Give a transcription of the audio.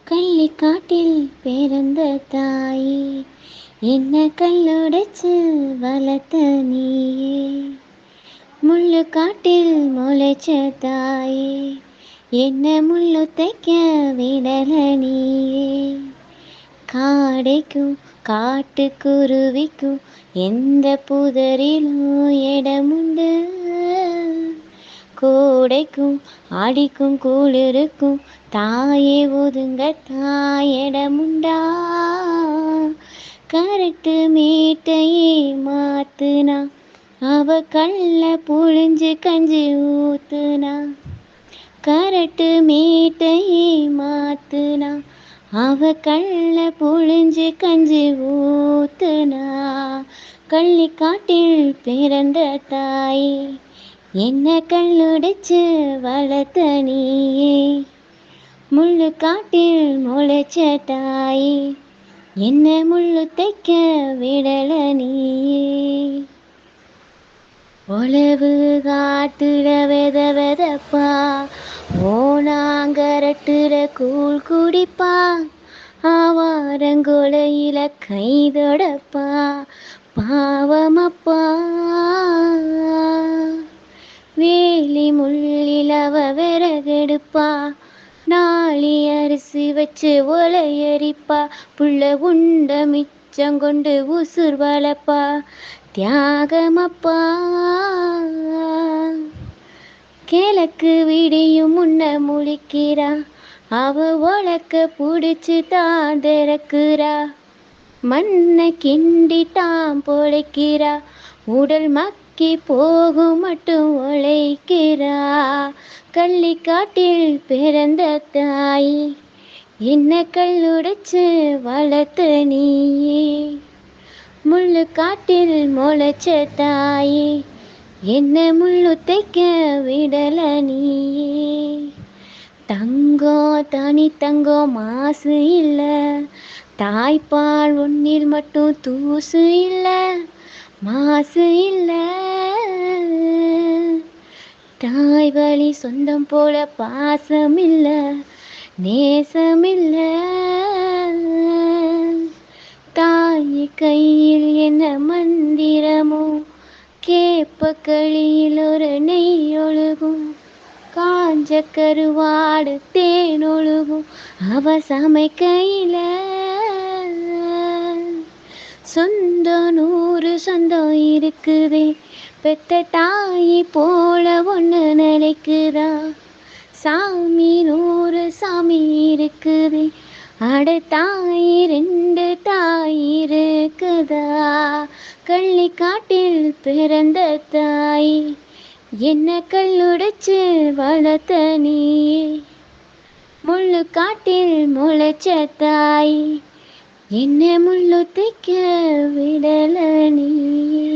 கள்ளிக்காட்டில் பிறந்த தாயே, என்ன கல்லுடைச்சு வளர்த்த நீயே. முள்ளு காட்டில் முளைச்ச தாயே, என்ன முள்ளு தைக்க விடல நீயே. காடைக்கும் காட்டுக்குருவிக்கும் எந்த புதரிலும் இடமுண்டு. கோடைக்கும் அடிக்கும் குளிருக்கும் தாயே ஒதுங்க தாயிடமுண்டா. கரட்டு மீட்டையே மாத்துனா, அவ கல்ல புழிஞ்சு கஞ்சி ஊத்துனா. கரட்டு மீட்டையே மாத்துனா, அவ கல்ல புழிஞ்சு கஞ்சி ஊத்துனா. கள்ளிக்காட்டில் பிறந்த தாயே, என்ன கல்லுடைச்சு வளர்த்த நீயே. முள்ளு காட்டில் முளைச்ச தாயே, என்ன முள்ளு தைக்க விடல நீயே. உழவு காட்டுல வெத வெதப்பா, ஓனாங்கரட்டுல கூழ் குடிப்பா. ஆவாரங்கொலையில கைதொடப்பா, பாவமப்பா. வேலி முள்ளில் அவ விறகெடுப்பா, நாளி அரிசி வச்சு ஒலையரிப்பா. புள்ள உண்ட மிச்சங்கொண்டு உசுர் வளப்பா, தியாகமப்பா. கிழக்கு விடியும் முன்ன முழிக்கிறா, அவ உலக்க புடிச்சு தான் திறக்குறா. மண்ணை கிண்டி தான் பொழைக்கிறா, உடல் மக்கி போகும் மட்டும் உழைக்கிறா. கள்ளிக்காட்டில் பிறந்த தாயே, என்ன கல்லுடைச்சு வளர்த்த நீயே. முள்ளு காட்டில் முளைச்ச தாயே, என்ன முள்ளு தைக்க விடல நீயே. தங்கம் தனி தங்கம் மாசு இல்ல, தாய்ப்பால் ஒன்னில் மட்டும் தூசு இல்ல, மாசு இல்ல. தாய் வழி சொந்தம் போல பாசம் இல்ல, நேசம் இல்ல. தாய் கையில் என்ன மந்திரமோ, கேப்ப களியில் ஒரு நெய் ஒழுகும். காஞ்ச கருவாடு தேன் ஒழுகும் அவ சமைக்கையில. சொந்தம் 100 சொந்தம் இருக்குதே, பெத்த தாயி போல ஒன்று நினைக்குதா. சாமி 100 சாமி இருக்குதே, அட தாயி 2 தாய் இருக்குதா. கள்ளிக்காட்டில் பிறந்த தாய், என்ன கல்லுடைச்சு வளர்த்த நீயே. முள்ளு காட்டில் முளைச்ச தாய், என்ன முள்ளு தைக்க விடல நீயே.